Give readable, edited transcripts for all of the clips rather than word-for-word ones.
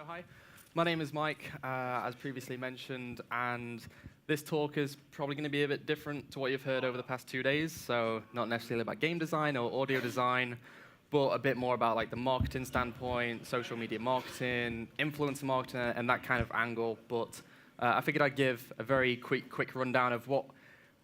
So hi, my name is Mike, as previously mentioned, and this talk is probably going to be a bit different to what you've heard over the past 2 days. So not necessarily about game design or audio design, but a bit more about like the marketing standpoint, social media marketing, influencer marketing, and that kind of angle. But I figured I'd give a very quick rundown of what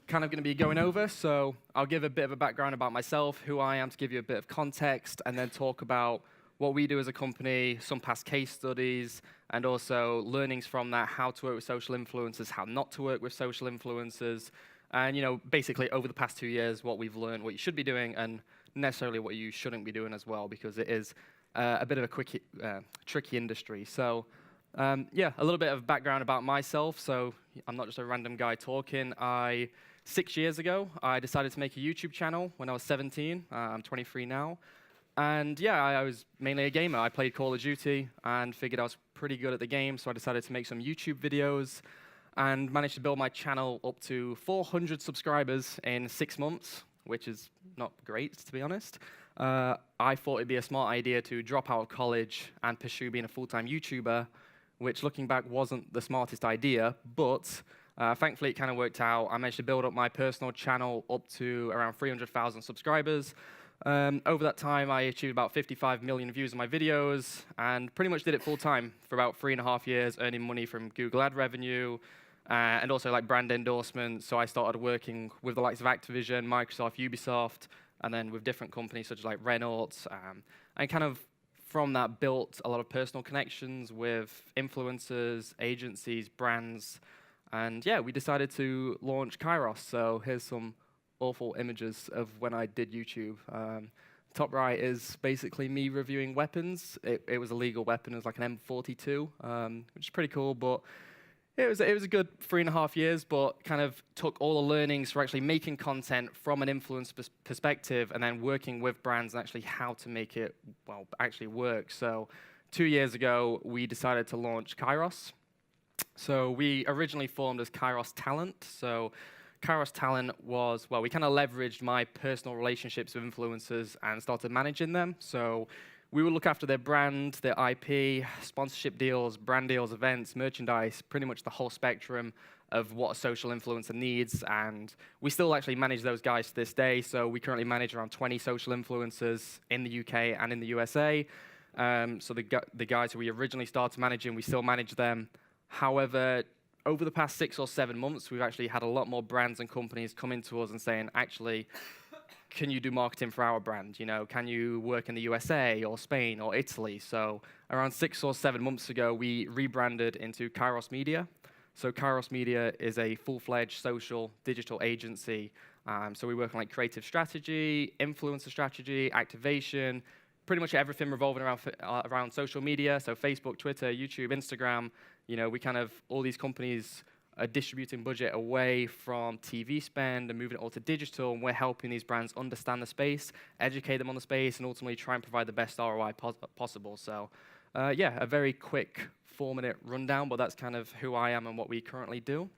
kind of going to be going over. So I'll give a bit of a background about myself, who I am, to give you a bit of context, and then talk about what we do as a company, some past case studies, and also learnings from that, how to work with social influencers, how not to work with social influencers, and basically over the past 2 years, what we've learned, what you should be doing, and necessarily what you shouldn't be doing as well, because it is a bit of a tricky industry. So yeah, a little bit of background about myself. So I'm not just a random guy talking. 6 years ago, I decided to make a YouTube channel when I was 17. I'm 23 now. And yeah, I was mainly a gamer. I played Call of Duty and figured I was pretty good at the game, so I decided to make some YouTube videos and managed to build my channel up to 400 subscribers in 6 months, which is not great, to be honest. I thought it'd be a smart idea to drop out of college and pursue being a full-time YouTuber, which looking back wasn't the smartest idea, but thankfully it kind of worked out. I managed to build up my personal channel up to around 300,000 subscribers. Over that time, I achieved about 55 million views on my videos, and pretty much did it full time for about 3.5 years, earning money from Google ad revenue, and also like brand endorsements. So I started working with the likes of Activision, Microsoft, Ubisoft, and then with different companies such as like Renault, and kind of from that built a lot of personal connections with influencers, agencies, brands, and yeah, we decided to launch Kairos. So here's some awful images of when I did YouTube. Top right is basically me reviewing weapons. It was a legal weapon. It was like an M42, which is pretty cool. But it was a good 3.5 years, but kind of took all the learnings for actually making content from an influence perspective, and then working with brands and actually how to make it actually work. So 2 years ago, we decided to launch Kairos. So we originally formed as Kairos Talent. So Kairos Talent was, we kind of leveraged my personal relationships with influencers and started managing them. So we would look after their brand, their IP, sponsorship deals, brand deals, events, merchandise, pretty much the whole spectrum of what a social influencer needs. And we still actually manage those guys to this day. So we currently manage around 20 social influencers in the UK and in the USA. So the guys who we originally started managing, we still manage them. However, over the past 6 or 7 months, we've actually had a lot more brands and companies coming to us and saying, actually, can you do marketing for our brand? Can you work in the USA or Spain or Italy? So around 6 or 7 months ago, we rebranded into Kairos Media. So Kairos Media is a full-fledged social digital agency. So we work on like creative strategy, influencer strategy, activation, pretty much everything revolving around social media. So Facebook, Twitter, YouTube, Instagram. We kind of, all these companies are distributing budget away from TV spend and moving it all to digital, and we're helping these brands understand the space, educate them on the space, and ultimately try and provide the best ROI possible. So yeah, a very quick 4-minute rundown, but that's kind of who I am and what we currently do.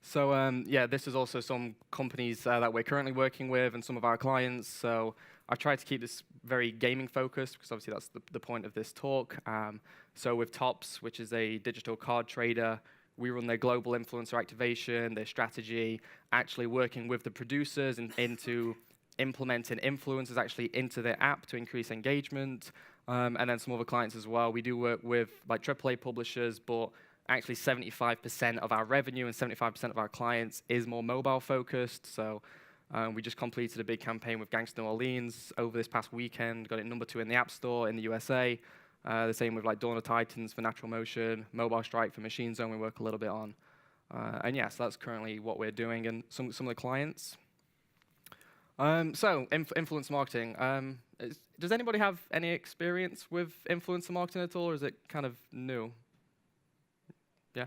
So yeah, this is also some companies that we're currently working with and some of our clients. So I've tried to keep this very gaming focused, because obviously that's the point of this talk. So with Topps, which is a digital card trader, we run their global influencer activation, their strategy, actually working with the producers into implementing influencers actually into their app to increase engagement, and then some other clients as well. We do work with like AAA publishers, but actually 75% of our revenue and 75% of our clients is more mobile focused. So we just completed a big campaign with Gangsta New Orleans over this past weekend, got it #2 in the App Store in the USA. The same with like Dawn of Titans for Natural Motion, Mobile Strike for Machine Zone we work a little bit on. And yeah, so that's currently what we're doing and some of the clients. So influencer marketing. Does anybody have any experience with influencer marketing at all, or is it kind of new? Yeah.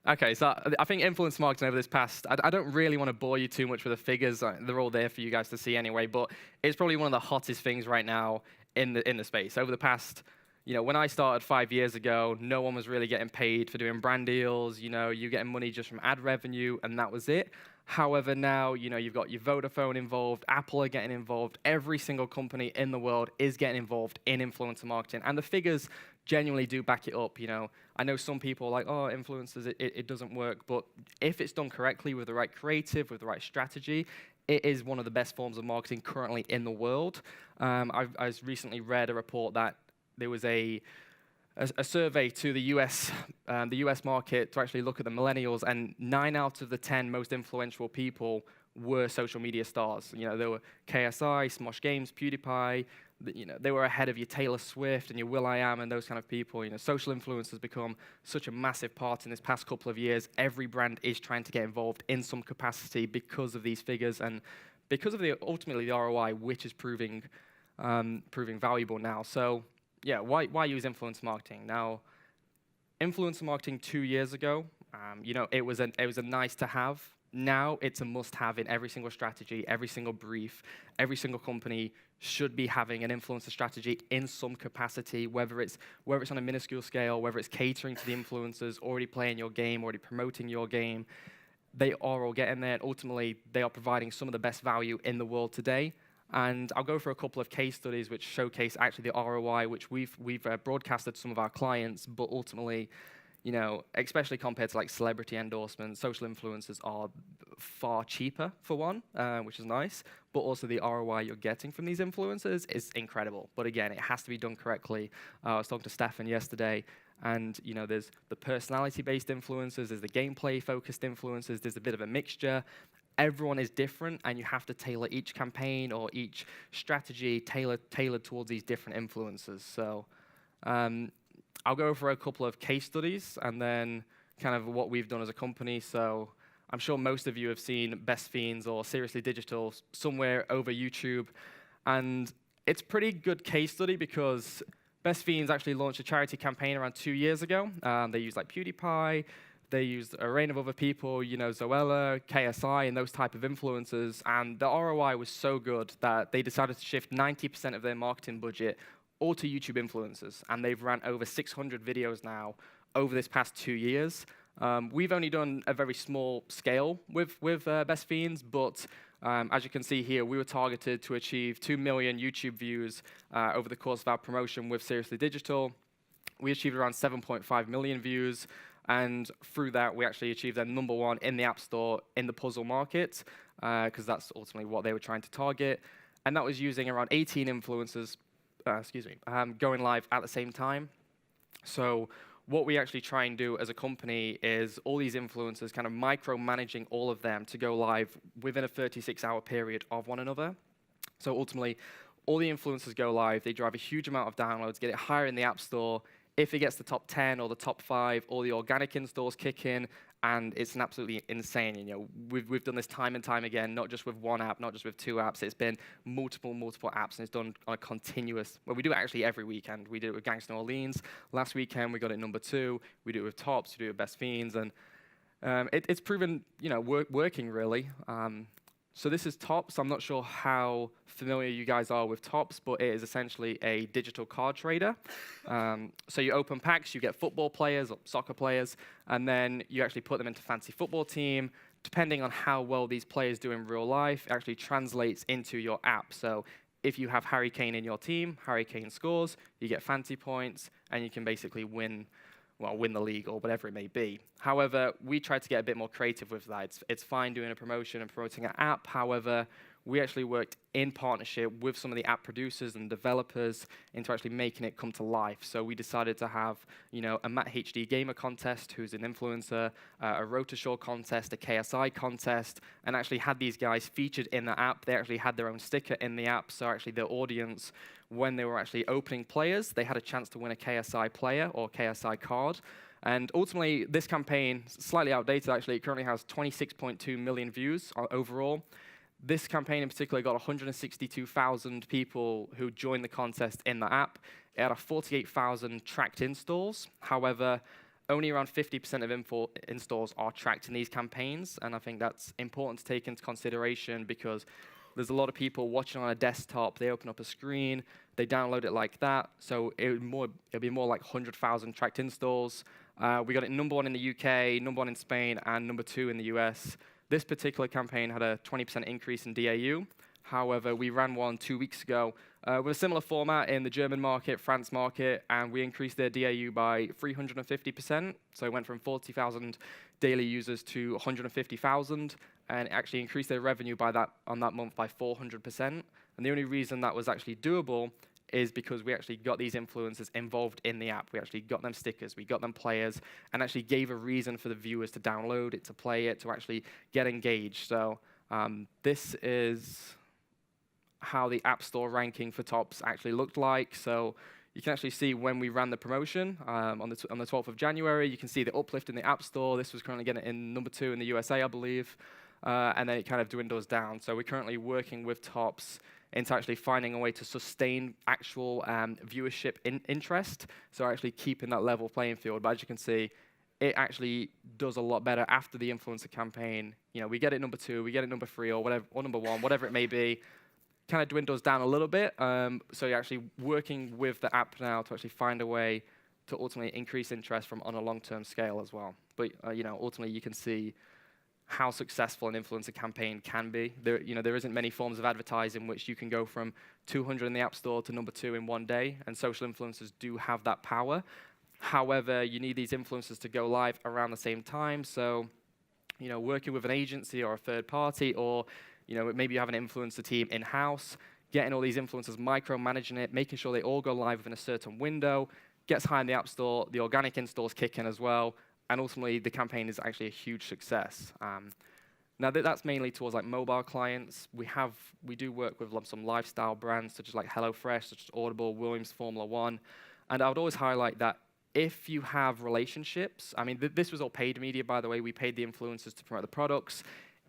Okay, so I think influence marketing over this past, I don't really want to bore you too much with the figures. They're all there for you guys to see anyway, but it's probably one of the hottest things right now in the space. Over the past, when I started 5 years ago, no one was really getting paid for doing brand deals. You're getting money just from ad revenue, and that was it. However, now, you've got your Vodafone involved, Apple are getting involved, every single company in the world is getting involved in influencer marketing, and the figures genuinely do back it up. I know some people are like, oh, influencers, it doesn't work, but if it's done correctly with the right creative, with the right strategy, it is one of the best forms of marketing currently in the world. I recently read a report that there was a survey to the US market to actually look at the millennials, and 9 out of the 10 most influential people were social media stars. There were KSI, Smosh Games, PewDiePie. They were ahead of your Taylor Swift and your will.i.am and those kind of people. Social influence has become such a massive part in this past couple of years. Every brand is trying to get involved in some capacity because of these figures and because of ultimately the ROI, which is proving valuable now. So yeah, why use influencer marketing? Now, influencer marketing 2 years ago, it was a nice to have. Now it's a must-have in every single strategy, every single brief. Every single company should be having an influencer strategy in some capacity, whether it's on a minuscule scale, whether it's catering to the influencers, already playing your game, already promoting your game. They are all getting there, and ultimately, they are providing some of the best value in the world today. And I'll go for a couple of case studies which showcase actually the ROI, which we've broadcasted to some of our clients, but ultimately, especially compared to like celebrity endorsements, social influencers are far cheaper for one, which is nice, but also the ROI you're getting from these influencers is incredible. But again, it has to be done correctly. I was talking to Stefan yesterday, and there's the personality-based influencers, there's the gameplay-focused influencers, there's a bit of a mixture. Everyone is different, and you have to tailor each campaign or each strategy tailored towards these different influencers. So I'll go for a couple of case studies and then kind of what we've done as a company. So I'm sure most of you have seen Best Fiends or Seriously Digital somewhere over YouTube. And it's a pretty good case study because Best Fiends actually launched a charity campaign around 2 years ago. They used like PewDiePie. They used a range of other people, Zoella, KSI, and those type of influencers. And the ROI was so good that they decided to shift 90% of their marketing budget all to YouTube influencers. And they've ran over 600 videos now over this past 2 years. We've only done a very small scale with Best Fiends, but as you can see here, we were targeted to achieve 2 million YouTube views over the course of our promotion with Seriously Digital. We achieved around 7.5 million views. And through that, we actually achieved their #1 in the App Store in the puzzle market, because that's ultimately what they were trying to target. And that was using around 18 influencers, going live at the same time. So what we actually try and do as a company is all these influencers, kind of micromanaging all of them to go live within a 36-hour period of one another. So ultimately, all the influencers go live, they drive a huge amount of downloads, get it higher in the App Store. If it gets the top 10 or the top 5, all the organic installs kick in, and it's an absolutely insane. We've done this time and time again, not just with one app, not just with 2 apps. It's been multiple apps, and it's done on a continuous. Well, we do it actually every weekend. We did it with Gangsta New Orleans. Last weekend, we got it #2. We do it with Tops. We do it with Best Fiends, and it's proven, working really. So this is Tops. I'm not sure how familiar you guys are with Tops, but it is essentially a digital card trader. So you open packs, you get football players or soccer players, and then you actually put them into fantasy football team. Depending on how well these players do in real life, it actually translates into your app. So if you have Harry Kane in your team, Harry Kane scores, you get fantasy points, and you can basically win the league or whatever it may be. However, we try to get a bit more creative with that. It's fine doing a promotion and promoting an app. However, we actually worked in partnership with some of the app producers and developers into actually making it come to life. So we decided to have, a Matt HD Gamer contest, who's an influencer, a Rotoshore contest, a KSI contest, and actually had these guys featured in the app. They actually had their own sticker in the app, so actually their audience, when they were actually opening players, they had a chance to win a KSI player or KSI card. And ultimately, this campaign, slightly outdated actually, it currently has 26.2 million views overall. This campaign in particular got 162,000 people who joined the contest in the app. It had 48,000 tracked installs. However, only around 50% of installs are tracked in these campaigns, and I think that's important to take into consideration because there's a lot of people watching on a desktop. They open up a screen, they download it like that. So it'll be more like 100,000 tracked installs. We got it #1 in the UK, #1 in Spain, and #2 in the US. This particular campaign had a 20% increase in DAU. However, we ran one 2 weeks ago with a similar format in the German market, France market, and we increased their DAU by 350%. So it went from 40,000 daily users to 150,000, and actually increased their revenue by on that month by 400%. And the only reason that was actually doable is because we actually got these influencers involved in the app. We actually got them stickers, we got them players, and actually gave a reason for the viewers to download it, to play it, to actually get engaged. So this is how the App Store ranking for tops actually looked like. So you can actually see when we ran the promotion on the 12th of January, you can see the uplift in the App Store. This was currently getting in number 2 in the USA, I believe. And then it kind of dwindles down. So we're currently working with tops into actually finding a way to sustain actual viewership interest. So actually keeping that level playing field. But as you can see, it actually does a lot better after the influencer campaign. You know, we get it number 2, we get it number 3, or whatever, or number 1, whatever it may be. Kind of dwindles down a little bit. So you're actually working with the app now to actually find a way to ultimately increase interest on a long-term scale as well. But you know, ultimately you can see how successful an influencer campaign can be. There isn't many forms of advertising in which you can go from 200 in the App Store to number 2 in one day, and social influencers do have that power. However, you need these influencers to go live around the same time. So, you know, working with an agency or a third party, or you know, maybe you have an influencer team in-house, getting all these influencers, micromanaging it, making sure they all go live within a certain window, gets high in the App Store, the organic installs kick in as well, and ultimately the campaign is actually a huge success. Now that's mainly towards like mobile clients. We do work with some lifestyle brands such as like HelloFresh, such as Audible, Williams Formula One, and I would always highlight that if you have relationships, I mean this was all paid media, by the way. We paid the influencers to promote the products.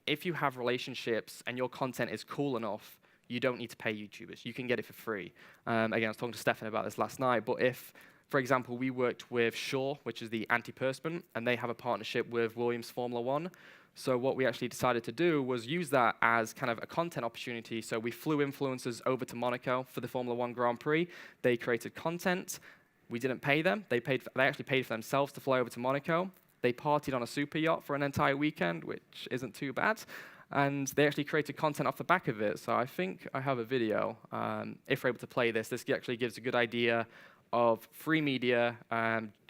If you have relationships and your content is cool enough, you don't need to pay YouTubers. You can get it for free. Again, I was talking to Stefan about this last night, but if, for example, we worked with Shaw, which is the antiperspirant, and they have a partnership with Williams Formula One. So what we actually decided to do was use that as kind of a content opportunity. So we flew influencers over to Monaco for the Formula One Grand Prix. They created content. We didn't pay them. They actually paid for themselves to fly over to Monaco. They partied on a super yacht for an entire weekend, which isn't too bad. And they actually created content off the back of it. So I think I have a video. If we're able to play this actually gives a good idea of free media,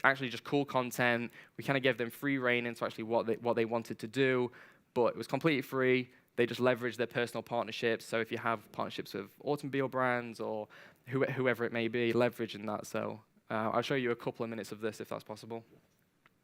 actually just cool content. We kind of gave them free reign into actually what they wanted to do, but it was completely free. They just leveraged their personal partnerships. So if you have partnerships with automobile brands or whoever it may be, leveraging that. So I'll show you a couple of minutes of this if that's possible.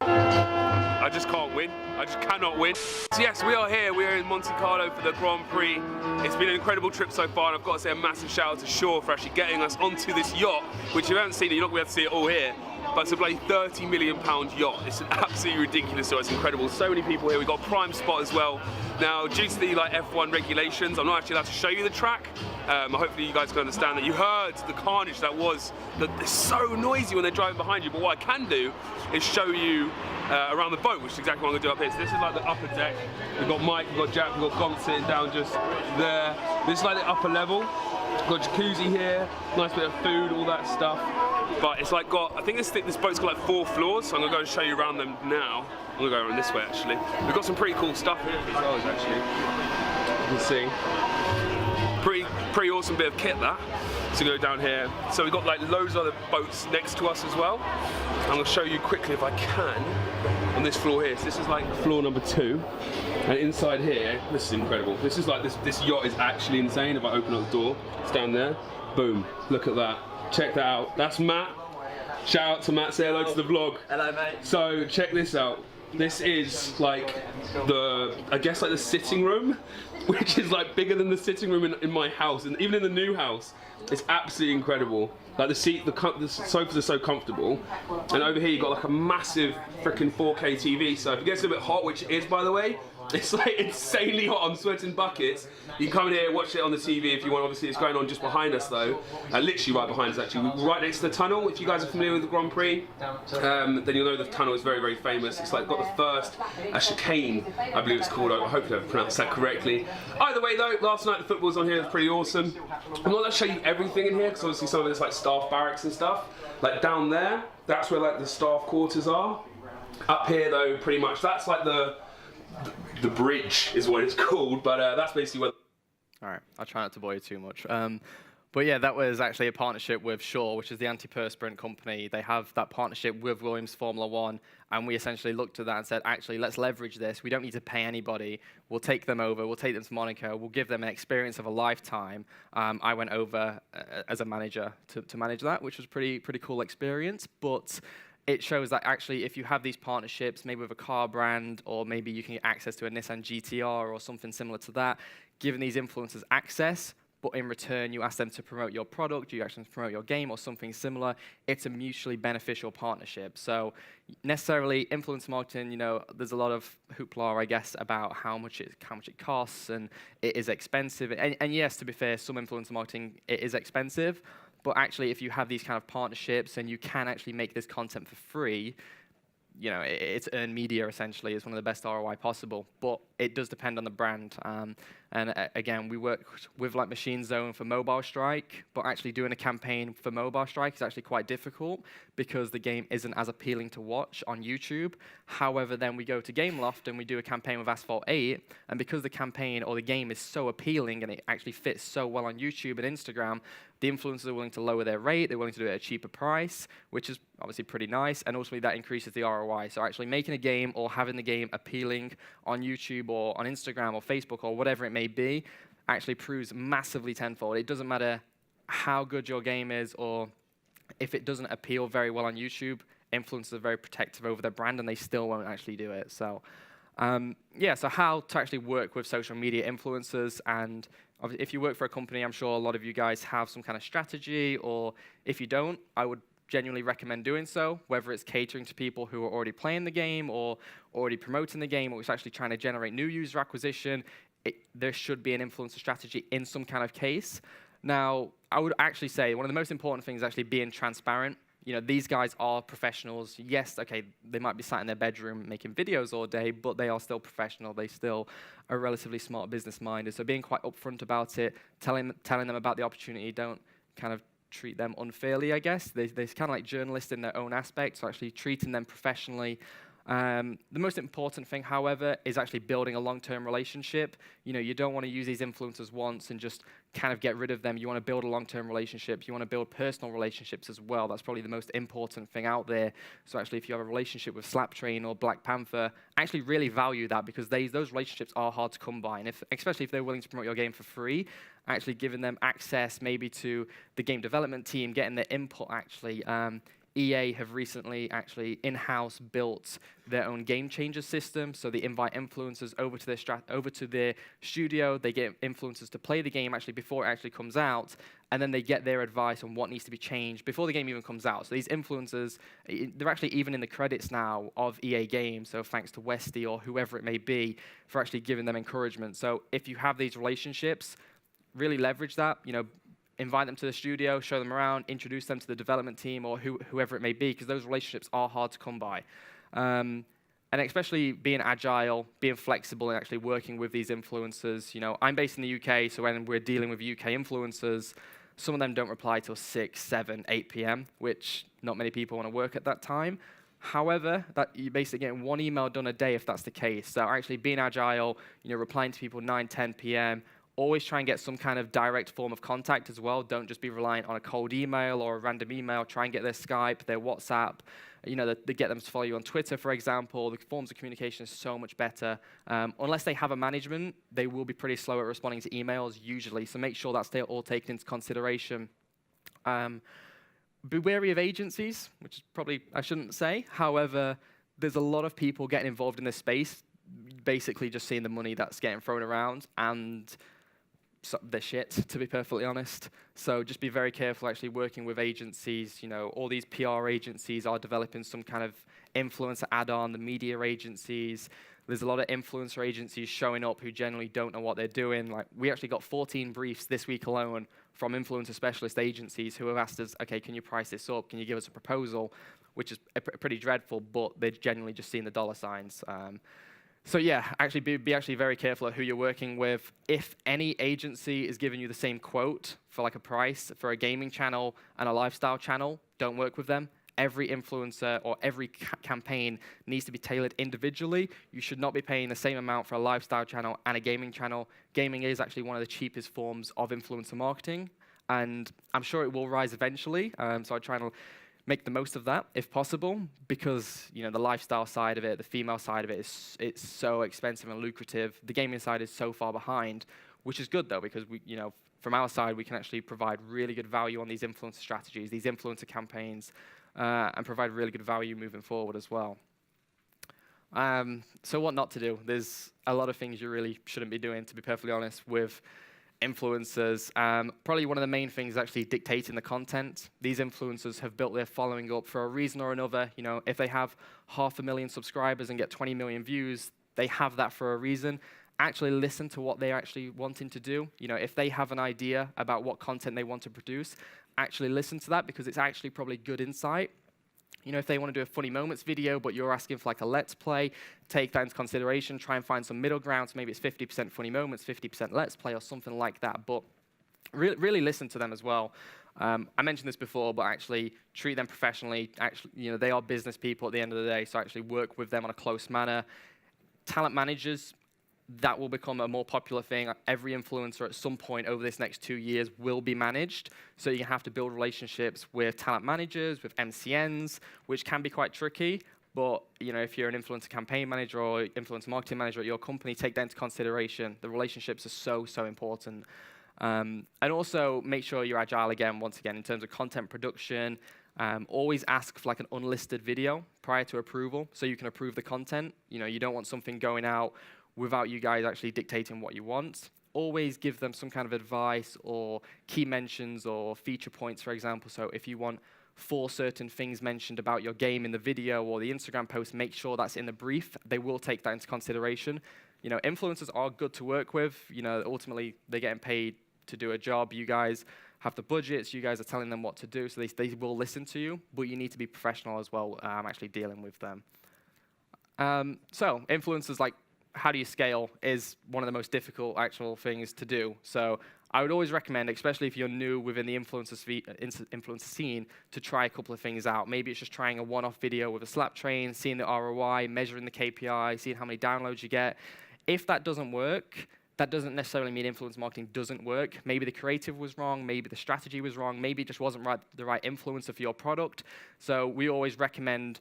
I just can't win. I just cannot win. So yes, we are here. We are in Monte Carlo for the Grand Prix. It's been an incredible trip so far, and I've got to say a massive shout out to Shaw for actually getting us onto this yacht, which if you haven't seen it, you're not going to be able to see it all here. But it's a bloody £30 million yacht. It's absolutely ridiculous, so it's incredible. So many people here. We've got a prime spot as well. Now, due to the F1 regulations, I'm not actually allowed to show you the track. Hopefully you guys can understand that. You heard the carnage that was. It's so noisy when they're driving behind you, but what I can do is show you around the boat, which is exactly what I'm going to do up here. So this is like the upper deck. We've got Mike, we've got Jack, we've got Gonk sitting down just there. This is like the upper level. We've got jacuzzi here, nice bit of food, all that stuff. But it's like I think this boat's got like 4 floors, so I'm going to go and show you around them now. I'm going to go around this way actually. We've got some pretty cool stuff here as well, actually. You can see. Pretty awesome bit of kit that. So go down here. So we've got like loads of other boats next to us as well. I'm going to show you quickly if I can on this floor here. So this is like floor number 2. And inside here, this is incredible. This is like, this yacht is actually insane. If I open up the door, it's down there. Boom, look at that. Check that out. That's Matt. Shout out to Matt, say hello to the vlog. Hello, mate. So check this out. This is like I guess like the sitting room, which is like bigger than the sitting room in my house, and even in the new house, it's absolutely incredible. Like the sofas are so comfortable, and over here you've got like a massive freaking 4K TV. So if it gets a bit hot, which it is by the way, it's like insanely hot. I'm sweating buckets. You can come in here, watch it on the TV if you want. Obviously, it's going on just behind us though. Literally right behind us actually. We're right next to the tunnel. If you guys are familiar with the Grand Prix, then you'll know the tunnel is very, very famous. It's like got the first chicane, I believe it's called. I hope I've pronounced that correctly. Either way though, last night the football was on here. It was pretty awesome. I'm not going to show you everything in here because obviously some of it's like staff barracks and stuff. Like down there, that's where like the staff quarters are. Up here though, pretty much that's like the the bridge is what it's called, but that's basically what. All right, I'll try not to bore you too much. But yeah, that was actually a partnership with Shaw, which is the antiperspirant company. They have that partnership with Williams Formula One, and we essentially looked at that and said, actually, let's leverage this. We don't need to pay anybody. We'll take them over. We'll take them to Monaco. We'll give them an experience of a lifetime. I went over as a manager to manage that, which was pretty cool experience. But it shows that actually, if you have these partnerships, maybe with a car brand, or maybe you can get access to a Nissan GTR or something similar to that, giving these influencers access, but in return, you ask them to promote your product, you ask them to promote your game or something similar. It's a mutually beneficial partnership. So necessarily, influencer marketing, there's a lot of hoopla, I guess, about how much it costs, and it is expensive. And yes, to be fair, some influencer marketing, it is expensive. But actually, if you have these kind of partnerships and you can actually make this content for free, it's earned media, essentially. It's one of the best ROI possible, but it does depend on the brand. Again, we work with like Machine Zone for Mobile Strike, but actually doing a campaign for Mobile Strike is actually quite difficult because the game isn't as appealing to watch on YouTube. However, then we go to Gameloft and we do a campaign with Asphalt 8, and because the campaign or the game is so appealing and it actually fits so well on YouTube and Instagram, the influencers are willing to lower their rate, they're willing to do it at a cheaper price, which is obviously pretty nice, and ultimately that increases the ROI. So actually making a game or having the game appealing on YouTube or on Instagram or Facebook or whatever it may be actually proves massively tenfold. It doesn't matter how good your game is, or if it doesn't appeal very well on YouTube, influencers are very protective over their brand and they still won't actually do it. So so how to actually work with social media influencers, and if you work for a company, I'm sure a lot of you guys have some kind of strategy, or if you don't, I would genuinely recommend doing so, whether it's catering to people who are already playing the game or already promoting the game, or it's actually trying to generate new user acquisition. There should be an influencer strategy in some kind of case. Now, I would actually say one of the most important things is actually being transparent. These guys are professionals. Yes, okay, they might be sat in their bedroom making videos all day, but they are still professional. They still are relatively smart business-minded. So being quite upfront about it, telling them about the opportunity, don't kind of treat them unfairly, I guess. They're kind of like journalists in their own aspect, so actually treating them professionally. The most important thing, however, is actually building a long-term relationship. You don't want to use these influencers once and just kind of get rid of them. You want to build a long-term relationship. You want to build personal relationships as well. That's probably the most important thing out there. So actually, if you have a relationship with Slaptrain or Black Panther, actually really value that, because those relationships are hard to come by. And especially if they're willing to promote your game for free, actually giving them access maybe to the game development team, getting their input actually. EA have recently actually in-house built their own game changer system, so they invite influencers over to their studio. They get influencers to play the game actually before it actually comes out, and then they get their advice on what needs to be changed before the game even comes out. So these influencers, they're actually even in the credits now of EA games, so thanks to Westy or whoever it may be for actually giving them encouragement. So if you have these relationships, really leverage that. Invite them to the studio, show them around, introduce them to the development team or whoever it may be, because those relationships are hard to come by. And especially being agile, being flexible, and actually working with these influencers. I'm based in the UK, so when we're dealing with UK influencers, some of them don't reply till 6, 7, 8 p.m., which not many people want to work at that time. However, that you basically get one email done a day if that's the case. So actually being agile, replying to people 9, 10 p.m., always try and get some kind of direct form of contact as well. Don't just be reliant on a cold email or a random email. Try and get their Skype, their WhatsApp. They get them to follow you on Twitter, for example. The forms of communication is so much better. Unless they have a management, they will be pretty slow at responding to emails usually. So make sure that's all taken into consideration. Be wary of agencies, which is probably I shouldn't say. However, there's a lot of people getting involved in this space, basically just seeing the money that's getting thrown around, and they're shit, to be perfectly honest. So just be very careful actually working with agencies. All these PR agencies are developing some kind of influencer add-on, the media agencies. There's a lot of influencer agencies showing up who generally don't know what they're doing. Like, we actually got 14 briefs this week alone from influencer specialist agencies who have asked us, okay, can you price this up? Can you give us a proposal? Which is pretty dreadful, but they're generally just seeing the dollar signs. So yeah, actually be actually very careful at who you're working with. If any agency is giving you the same quote for like a price for a gaming channel and a lifestyle channel, don't work with them. every influencer or every campaign needs to be tailored individually. You should not be paying the same amount for a lifestyle channel and a gaming channel. Gaming is actually one of the cheapest forms of influencer marketing, and I'm sure it will rise eventually. So I try and make the most of that if possible, because the lifestyle side of it, the female side of it, it's so expensive and lucrative. The gaming side is so far behind, which is good though, because from our side we can actually provide really good value on these influencer strategies, these influencer campaigns, and provide really good value moving forward as well. So what not to do? There's a lot of things you really shouldn't be doing, to be perfectly honest, with influencers. Probably one of the main things is actually dictating the content. These influencers have built their following up for a reason or another. If they have 500,000 subscribers and get 20 million views, they have that for a reason. Actually listen to what they're actually wanting to do. If they have an idea about what content they want to produce, actually listen to that, because it's actually probably good insight. If they want to do a funny moments video, but you're asking for like a let's play, take that into consideration, try and find some middle ground. So maybe it's 50% funny moments, 50% let's play, or something like that. But really listen to them as well. I mentioned this before, but actually treat them professionally. Actually, they are business people at the end of the day, so actually work with them on a close manner. Talent managers, that will become a more popular thing. Every influencer at some point over this next 2 years will be managed. So you have to build relationships with talent managers, with MCNs, which can be quite tricky. But if you're an influencer campaign manager or influencer marketing manager at your company, take that into consideration. The relationships are so important. And also make sure you're agile once again, in terms of content production. Always ask for like an unlisted video prior to approval, so you can approve the content. You don't want something going out without you guys actually dictating what you want. Always give them some kind of advice or key mentions or feature points, for example. So if you want 4 certain things mentioned about your game in the video or the Instagram post, make sure that's in the brief. They will take that into consideration. Influencers are good to work with. Ultimately, they're getting paid to do a job. You guys have the budgets. You guys are telling them what to do, so they will listen to you. But you need to be professional as well, actually dealing with them. So influencers, like, how do you scale is one of the most difficult actual things to do. So I would always recommend, especially if you're new within the influencer scene, to try a couple of things out. Maybe it's just trying a one-off video with a slap train, seeing the ROI, measuring the KPI, seeing how many downloads you get. If that doesn't work, that doesn't necessarily mean influencer marketing doesn't work. Maybe the creative was wrong, maybe the strategy was wrong, maybe it just wasn't the right influencer for your product. So we always recommend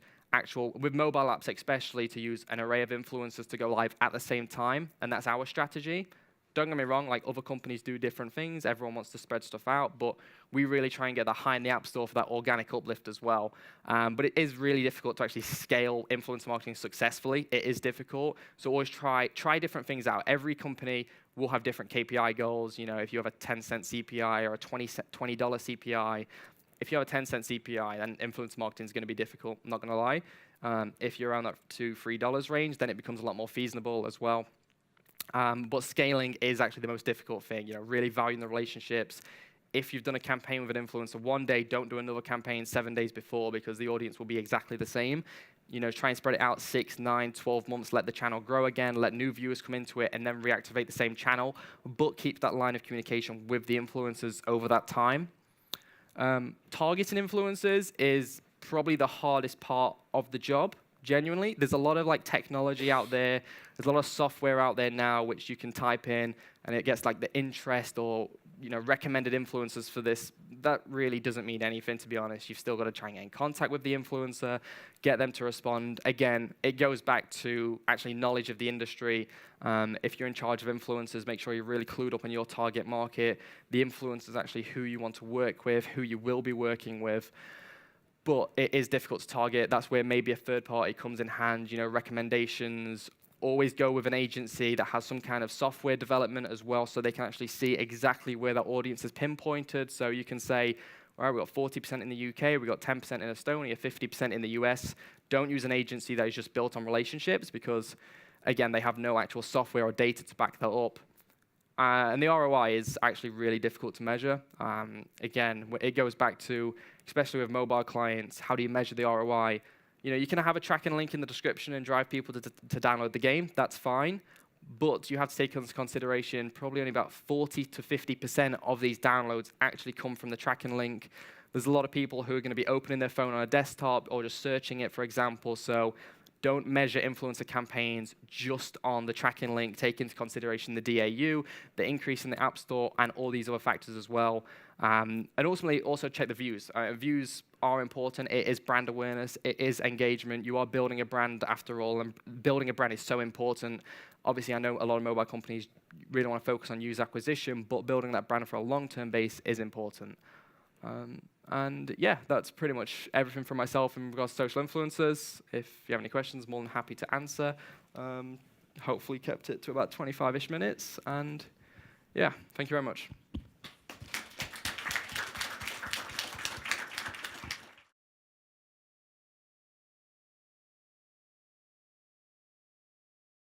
with mobile apps especially, to use an array of influencers to go live at the same time, and that's our strategy. Don't get me wrong, like other companies do different things. Everyone wants to spread stuff out, but we really try and get that high in the App Store for that organic uplift as well. But it is really difficult to actually scale influencer marketing successfully. It is difficult, so always try different things out. Every company will have different KPI goals. If you have a 10-cent CPI or a $20 CPI, if you have a 10-cent CPI, then influencer marketing is going to be difficult, I'm not going to lie. If you're around that $2, $3 range, then it becomes a lot more feasible as well. But scaling is actually the most difficult thing, really valuing the relationships. If you've done a campaign with an influencer one day, don't do another campaign 7 days before, because the audience will be exactly the same. Try and spread it out 6, 9, 12 months, let the channel grow again, let new viewers come into it, and then reactivate the same channel, but keep that line of communication with the influencers over that time. Targeting influencers is probably the hardest part of the job, genuinely. There's a lot of technology out there. There's a lot of software out there now which you can type in, and it gets like the interest or recommended influencers for this. That really doesn't mean anything, to be honest. You've still got to try and get in contact with the influencer, get them to respond. Again, it goes back to actually knowledge of the industry. If you're in charge of influencers, make sure you're really clued up on your target market. The influencer is actually who you want to work with, who you will be working with. But it is difficult to target. That's where maybe a third party comes in hand, recommendations. Always go with an agency that has some kind of software development as well, so they can actually see exactly where that audience is pinpointed. So you can say, all right, we've got 40% in the UK, we've got 10% in Estonia, 50% in the US. Don't use an agency that is just built on relationships, because, again, they have no actual software or data to back that up. And the ROI is actually really difficult to measure. Again, it goes back to, especially with mobile clients, how do you measure the ROI? You can have a tracking link in the description and drive people to download the game. That's fine. But you have to take into consideration probably only about 40 to 50% of these downloads actually come from the tracking link. There's a lot of people who are going to be opening their phone on a desktop or just searching it, for example. So don't measure influencer campaigns just on the tracking link. Take into consideration the DAU, the increase in the App Store, and all these other factors as well. And ultimately, also check the views. Views are important. It is brand awareness. It is engagement. You are building a brand after all, and building a brand is so important. Obviously, I know a lot of mobile companies really want to focus on user acquisition, but building that brand for a long-term base is important. And yeah, that's pretty much everything from myself in regards to social influencers. If you have any questions, more than happy to answer. Hopefully kept it to about 25-ish minutes. And yeah, thank you very much.